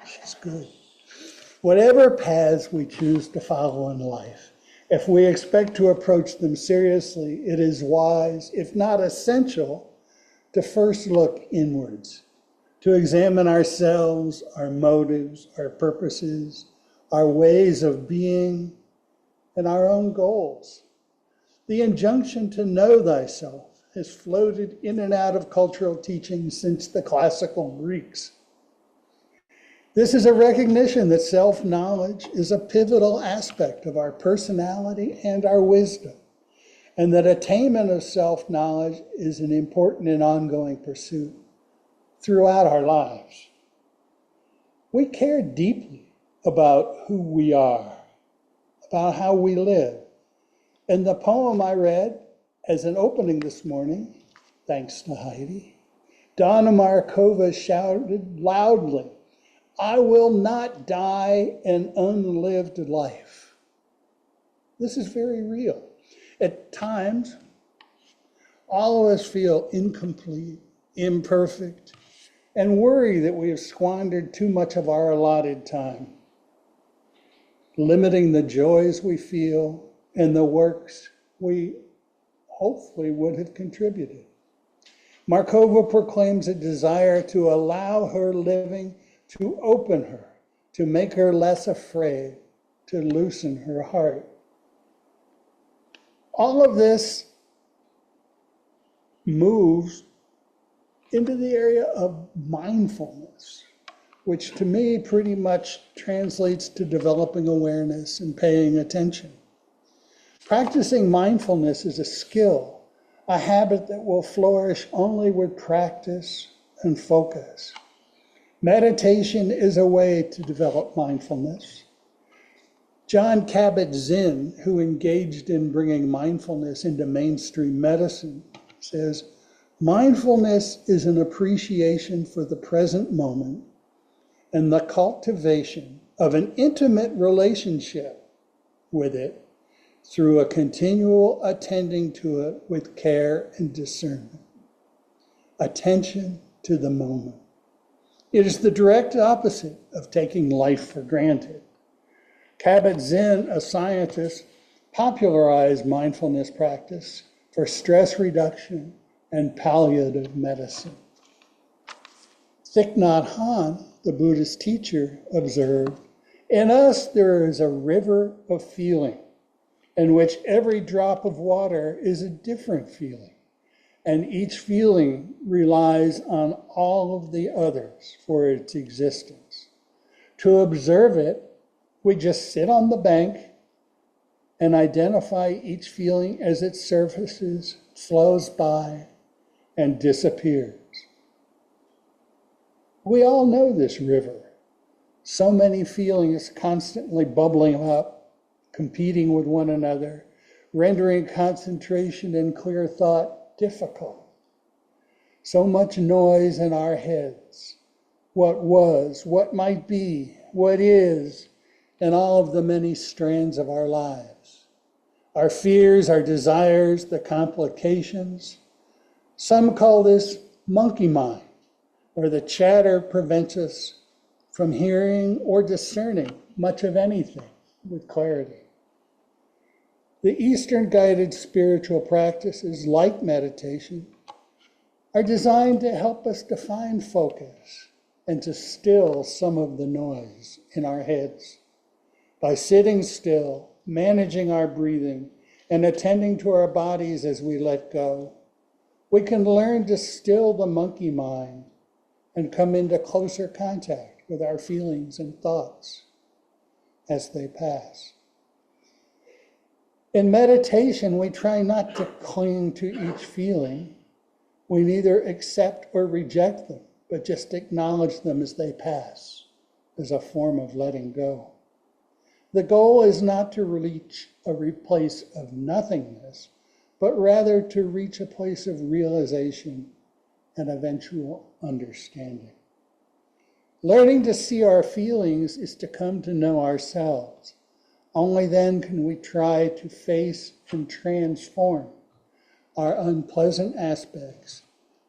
She's good. Whatever paths we choose to follow in life, if we expect to approach them seriously, it is wise, if not essential, to first look inwards, to examine ourselves, our motives, our purposes, our ways of being, and our own goals. The injunction to know thyself has floated in and out of cultural teaching since the classical Greeks. This is a recognition that self-knowledge is a pivotal aspect of our personality and our wisdom, and that attainment of self-knowledge is an important and ongoing pursuit throughout our lives. We care deeply about who we are, about how we live. And the poem I read as an opening this morning, thanks to Heidi, Donna Markova shouted loudly, "I will not die an unlived life." This is very real. At times, all of us feel incomplete, imperfect, and worry that we have squandered too much of our allotted time, limiting the joys we feel and the works we hopefully would have contributed. Markova proclaims a desire to allow her living to open her, to make her less afraid, to loosen her heart. All of this moves into the area of mindfulness, which to me pretty much translates to developing awareness and paying attention. Practicing mindfulness is a skill, a habit that will flourish only with practice and focus. Meditation is a way to develop mindfulness. John Kabat-Zinn, who engaged in bringing mindfulness into mainstream medicine, says, mindfulness is an appreciation for the present moment and the cultivation of an intimate relationship with it through a continual attending to it with care and discernment. Attention to the moment. It is the direct opposite of taking life for granted. Kabat-Zinn, a scientist, popularized mindfulness practice for stress reduction and palliative medicine. Thich Nhat Hanh, the Buddhist teacher, observed, in us there is a river of feeling in which every drop of water is a different feeling, and each feeling relies on all of the others for its existence. To observe it, we just sit on the bank and identify each feeling as it surfaces, flows by, and disappears. We all know this river. So many feelings constantly bubbling up, competing with one another, rendering concentration and clear thought difficult. So much noise in our heads. What was, what might be, what is, and all of the many strands of our lives. Our fears, our desires, the complications. Some call this monkey mind, where the chatter prevents us from hearing or discerning much of anything with clarity. The Eastern guided spiritual practices, like meditation, are designed to help us to find focus and to still some of the noise in our heads. By sitting still, managing our breathing, and attending to our bodies as we let go, we can learn to still the monkey mind and come into closer contact with our feelings and thoughts as they pass. In meditation, we try not to cling to each feeling. We neither accept or reject them, but just acknowledge them as they pass, as a form of letting go. The goal is not to reach a place of nothingness, but rather to reach a place of realization and eventual understanding. Learning to see our feelings is to come to know ourselves. Only then can we try to face and transform our unpleasant aspects,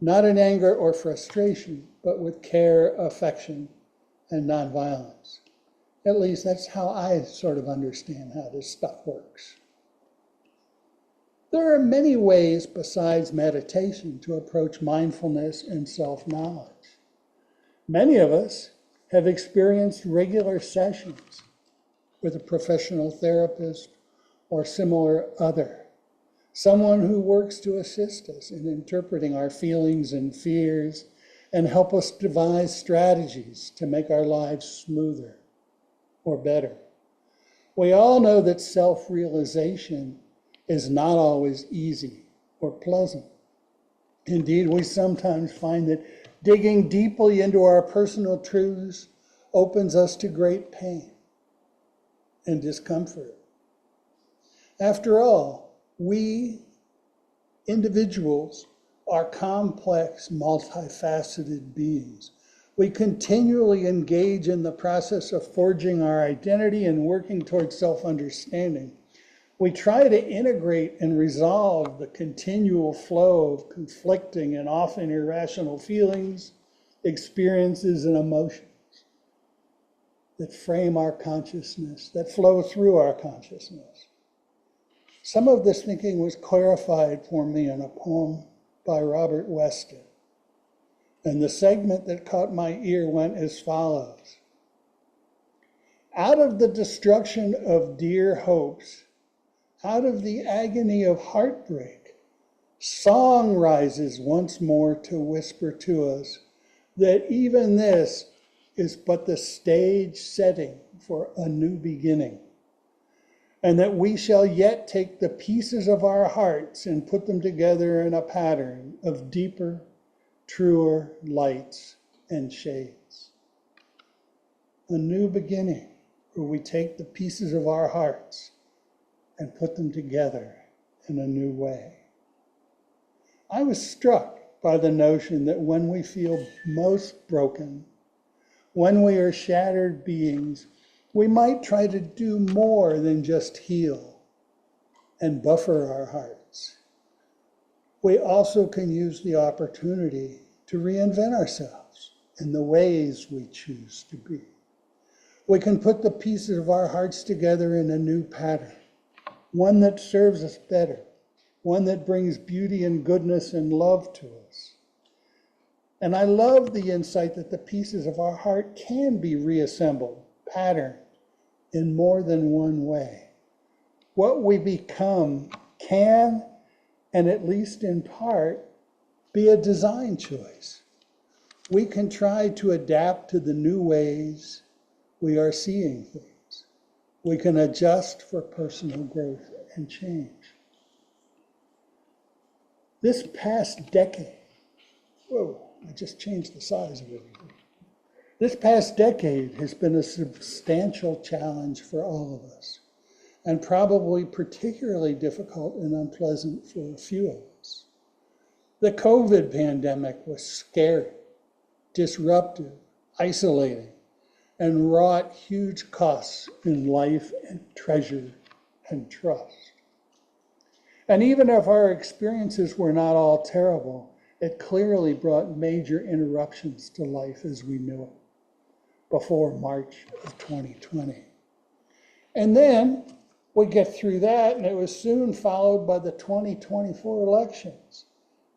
not in anger or frustration, but with care, affection, and nonviolence. At least that's how I sort of understand how this stuff works. There are many ways besides meditation to approach mindfulness and self-knowledge. Many of us have experienced regular sessions with a professional therapist or similar other, someone who works to assist us in interpreting our feelings and fears and help us devise strategies to make our lives smoother or better. We all know that self-realization is not always easy or pleasant. Indeed, we sometimes find that digging deeply into our personal truths opens us to great pain and discomfort. After all, we individuals are complex, multifaceted beings. We continually engage in the process of forging our identity and working towards self-understanding. We try to integrate and resolve the continual flow of conflicting and often irrational feelings, experiences, and emotions that frame our consciousness, that flow through our consciousness. Some of this thinking was clarified for me in a poem by Robert Weston. And the segment that caught my ear went as follows. Out of the destruction of dear hopes, out of the agony of heartbreak, song rises once more to whisper to us that even this is but the stage setting for a new beginning, and that we shall yet take the pieces of our hearts and put them together in a pattern of deeper, truer lights and shades. A new beginning where we take the pieces of our hearts and put them together in a new way. I was struck by the notion that when we feel most broken, when we are shattered beings, we might try to do more than just heal and buffer our hearts. We also can use the opportunity to reinvent ourselves in the ways we choose to be. We can put the pieces of our hearts together in a new pattern, one that serves us better, one that brings beauty and goodness and love to us. And I love the insight that the pieces of our heart can be reassembled, patterned in more than one way. What we become can, and at least in part, be a design choice. We can try to adapt to the new ways we are seeing things. We can adjust for personal growth and change. This past decade, I just changed the size of everything. This past decade has been a substantial challenge for all of us, and probably particularly difficult and unpleasant for a few of us. The COVID pandemic was scary, disruptive, isolating, and wrought huge costs in life and treasure and trust. And even if our experiences were not all terrible, it clearly brought major interruptions to life as we knew it before March of 2020. And then we get through that, and it was soon followed by the 2024 elections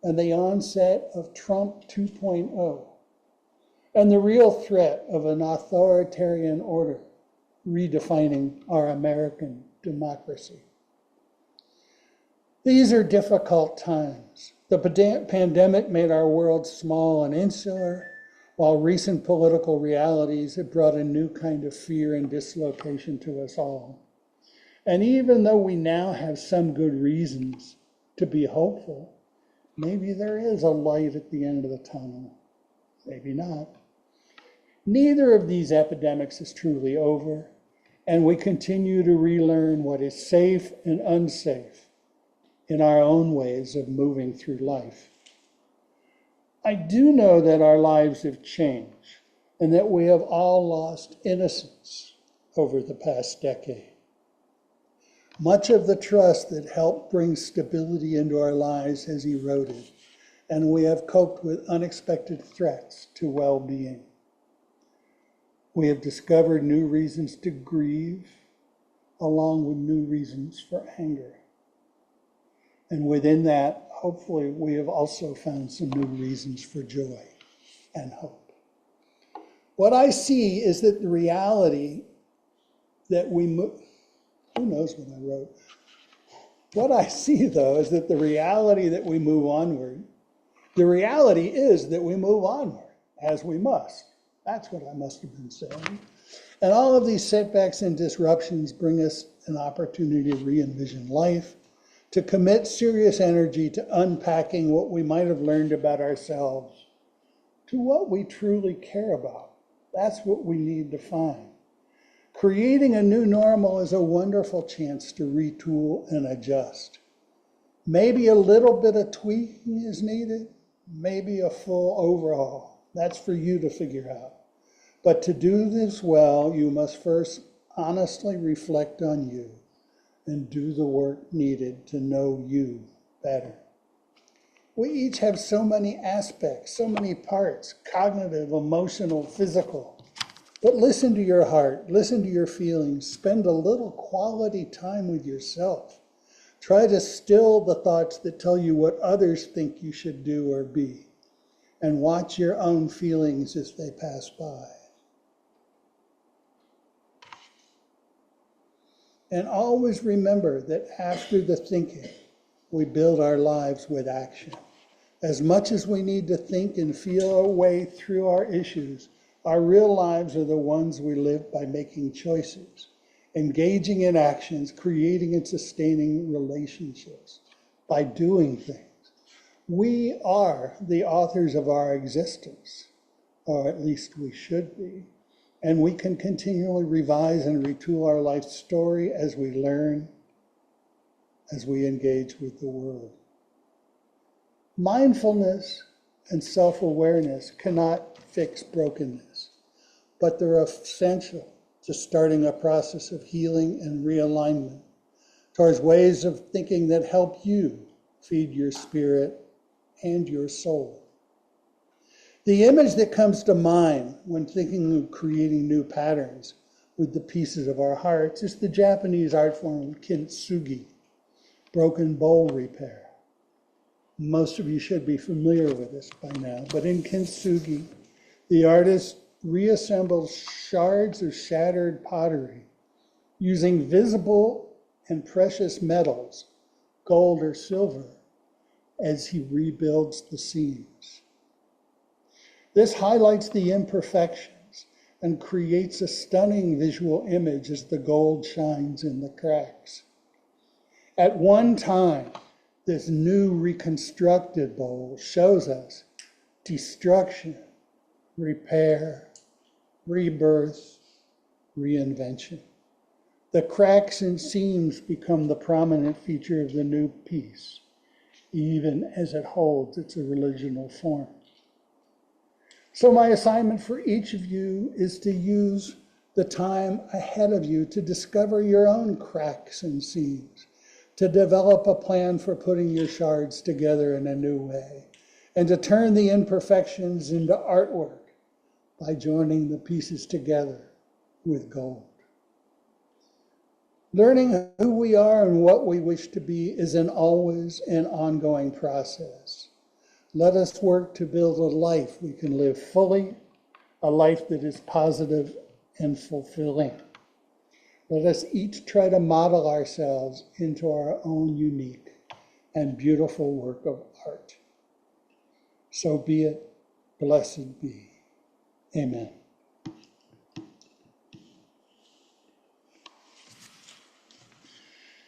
and the onset of Trump 2.0, and the real threat of an authoritarian order redefining our American democracy. These are difficult times. The pandemic made our world small and insular, while recent political realities have brought a new kind of fear and dislocation to us all. And even though we now have some good reasons to be hopeful, maybe there is a light at the end of the tunnel. Maybe not. Neither of these epidemics is truly over, and we continue to relearn what is safe and unsafe in our own ways of moving through life. I do know that our lives have changed and that we have all lost innocence over the past decade. Much of the trust that helped bring stability into our lives has eroded, and we have coped with unexpected threats to well-being. We have discovered new reasons to grieve, along with new reasons for anger. And within that, hopefully, we have also found some new reasons for joy and hope. What I see is that the reality that we move, who knows what I wrote? What I see, though, is that the reality that we move onward, the reality is that we move onward, as we must. That's what I must have been saying. And all of these setbacks and disruptions bring us an opportunity to re-envision life, to commit serious energy to unpacking what we might have learned about ourselves, to what we truly care about. That's what we need to find. Creating a new normal is a wonderful chance to retool and adjust. Maybe a little bit of tweaking is needed, maybe a full overhaul. That's for you to figure out. But to do this well, you must first honestly reflect on you and do the work needed to know you better. We each have so many aspects, so many parts, cognitive, emotional, physical. But listen to your heart, listen to your feelings, spend a little quality time with yourself. Try to still the thoughts that tell you what others think you should do or be, and watch your own feelings as they pass by. And always remember that after the thinking, we build our lives with action. As much as we need to think and feel our way through our issues, our real lives are the ones we live by making choices, engaging in actions, creating and sustaining relationships, by doing things. We are the authors of our existence, or at least we should be. And we can continually revise and retool our life story as we learn, as we engage with the world. Mindfulness and self-awareness cannot fix brokenness, but they're essential to starting a process of healing and realignment towards ways of thinking that help you feed your spirit and your soul. The image that comes to mind when thinking of creating new patterns with the pieces of our hearts is the Japanese art form kintsugi, broken bowl repair. Most of you should be familiar with this by now, but in kintsugi, the artist reassembles shards of shattered pottery using visible and precious metals, gold or silver, as he rebuilds the seams. This highlights the imperfections and creates a stunning visual image as the gold shines in the cracks. At one time, this new reconstructed bowl shows us destruction, repair, rebirth, reinvention. The cracks and seams become the prominent feature of the new piece, even as it holds its original form. So my assignment for each of you is to use the time ahead of you to discover your own cracks and seams, to develop a plan for putting your shards together in a new way, and to turn the imperfections into artwork by joining the pieces together with gold. Learning who we are and what we wish to be is an always and ongoing process. Let us work to build a life we can live fully, a life that is positive and fulfilling. Let us each try to model ourselves into our own unique and beautiful work of art. So be it, blessed be. Amen.